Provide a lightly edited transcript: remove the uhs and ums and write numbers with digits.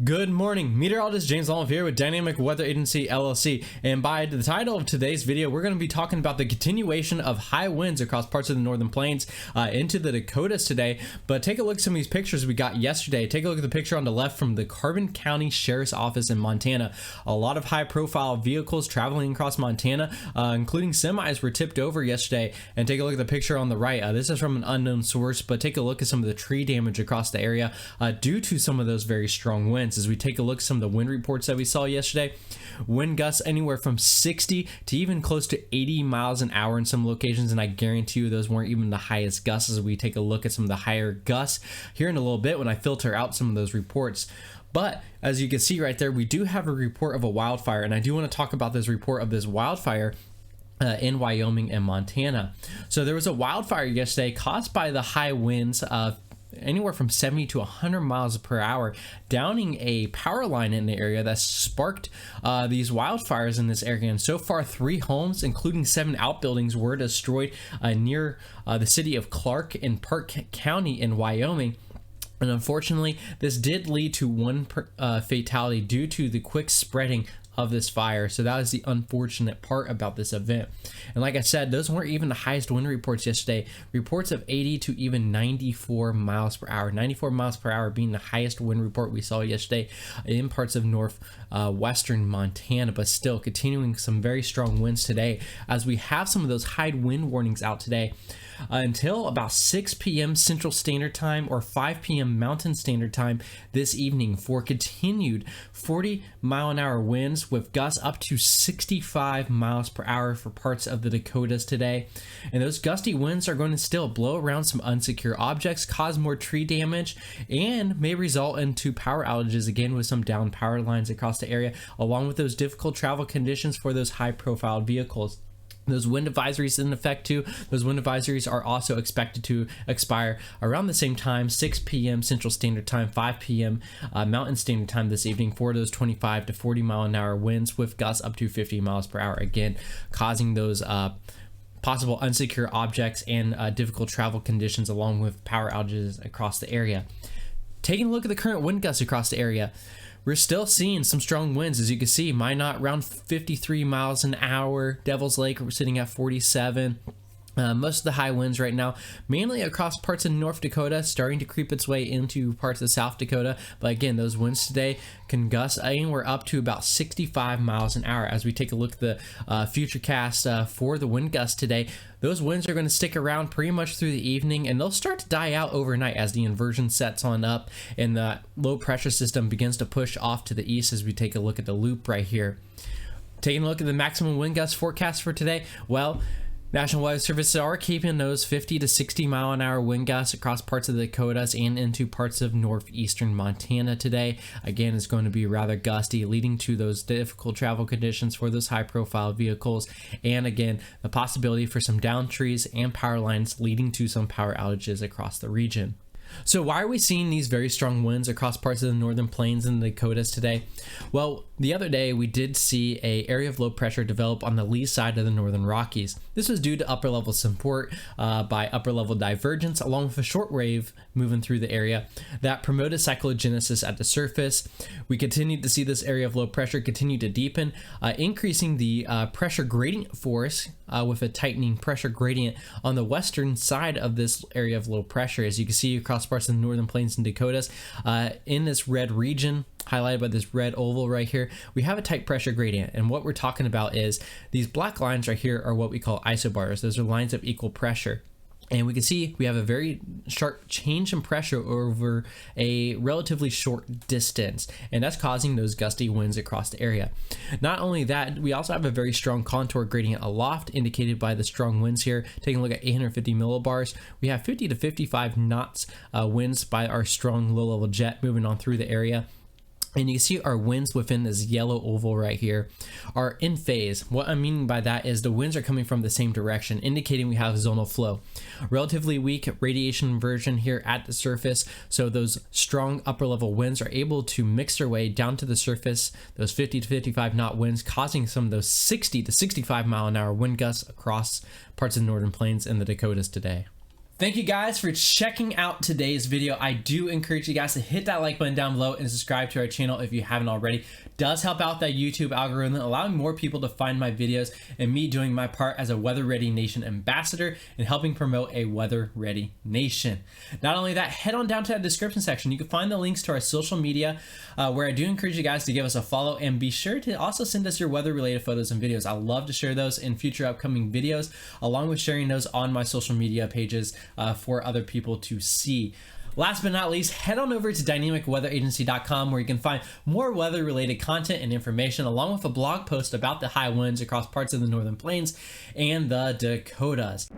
Good morning, meteorologist James Olive here with Dynamic Weather Agency LLC, and by the title of today's video we're going to be talking about the continuation of high winds across parts of the northern plains into the Dakotas today. But take a look at some of these pictures we got yesterday. Take a look at the picture on the left from the Park County Sheriff's Office in Montana. A lot of high profile vehicles traveling across Montana, including semis, were tipped over yesterday. And take a look at the picture on the right. This is from an unknown source, but take a look at some of the tree damage across the area due to some of those very strong winds. As we take a look at some of the wind reports that we saw yesterday, wind gusts anywhere from 60 to even close to 80 miles an hour in some locations, and I guarantee you those weren't even the highest gusts as we take a look at some of the higher gusts here in a little bit when I filter out some of those reports. But as you can see right there, we do have a report of a wildfire, and I do want to talk about this report of this wildfire in Wyoming and Montana. So there was a wildfire yesterday caused by the high winds of anywhere from 70 to 100 miles per hour, downing a power line in the area that sparked these wildfires in this area. And so far, 3 homes, including 7 outbuildings, were destroyed near the city of Clark in Park County in Wyoming. And unfortunately, this did lead to one fatality due to the quick spreading of this fire. So that was the unfortunate part about this event. And like I said, those weren't even the highest wind reports yesterday. Reports of 80 to even 94 miles per hour. 94 miles per hour being the highest wind report we saw yesterday in parts of northwestern Montana, but still continuing some very strong winds today as we have some of those high wind warnings out today until about 6 p.m. Central Standard Time or 5 p.m. Mountain Standard Time this evening for continued 40-mile-an-hour winds with gusts up to 65 miles per hour for parts of the Dakotas today. And those gusty winds are going to still blow around some unsecure objects, cause more tree damage, and may result into power outages again with some downed power lines across the area, along with those difficult travel conditions for those high-profile vehicles. Those wind advisories in effect too. Those wind advisories are also expected to expire around the same time, 6 p.m. Central Standard Time, 5 p.m. Mountain Standard Time this evening for those 25 to 40 mile an hour winds with gusts up to 50 miles per hour, again causing those possible unsecure objects and difficult travel conditions along with power outages across the area. Taking a look at the current wind gusts across the area, we're still seeing some strong winds. As you can see, Minot around 53 miles an hour. Devil's Lake, we're sitting at 47. Most of the high winds right now, mainly across parts of North Dakota, starting to creep its way into parts of South Dakota. But again, those winds today can gust anywhere up to about 65 miles an hour. As we take a look at the futurecast for the wind gusts today, those winds are going to stick around pretty much through the evening, and they'll start to die out overnight as the inversion sets on up and the low pressure system begins to push off to the east as we take a look at the loop right here. Taking a look at the maximum wind gust forecast for today, well, National Weather Service are keeping those 50 to 60 mile an hour wind gusts across parts of the Dakotas and into parts of northeastern Montana today. Again, it's going to be rather gusty, leading to those difficult travel conditions for those high profile vehicles. And again, the possibility for some downed trees and power lines, leading to some power outages across the region. So why are we seeing these very strong winds across parts of the northern plains and the Dakotas today? Well, the other day we did see an area of low pressure develop on the lee side of the northern Rockies. This was due to upper level support by upper level divergence along with a short wave moving through the area that promoted cyclogenesis at the surface. We continued to see this area of low pressure continue to deepen, increasing the pressure gradient force with a tightening pressure gradient on the western side of this area of low pressure. As you can see across parts of the northern plains and Dakotas, in this red region highlighted by this red oval right here, we have a tight pressure gradient. And what we're talking about is these black lines right here are what we call isobars. Those are lines of equal pressure. And we can see we have a very sharp change in pressure over a relatively short distance, and that's causing those gusty winds across the area. Not only that, we also have a very strong contour gradient aloft, indicated by the strong winds here. Taking a look at 850 millibars, we have 50 to 55 knots winds by our strong low-level jet moving on through the area. And you see our winds within this yellow oval right here are in phase. What I'm meaning by that is the winds are coming from the same direction, indicating we have zonal flow. Relatively weak radiation inversion here at the surface, so those strong upper level winds are able to mix their way down to the surface, those 50 to 55 knot winds, causing some of those 60 to 65 mile an hour wind gusts across parts of the northern plains and the Dakotas today. Thank you guys for checking out today's video. I do encourage you guys to hit that like button down below and subscribe to our channel if you haven't already. It does help out that YouTube algorithm, allowing more people to find my videos and me doing my part as a Weather Ready Nation ambassador and helping promote a weather ready nation. Not only that, head on down to that description section. You can find the links to our social media where I do encourage you guys to give us a follow, and be sure to also send us your weather related photos and videos. I love to share those in future upcoming videos, along with sharing those on my social media pages for other people to see. Last but not least, head on over to dynamicweatheragency.com where you can find more weather related content and information, along with a blog post about the high winds across parts of the Northern Plains and the Dakotas.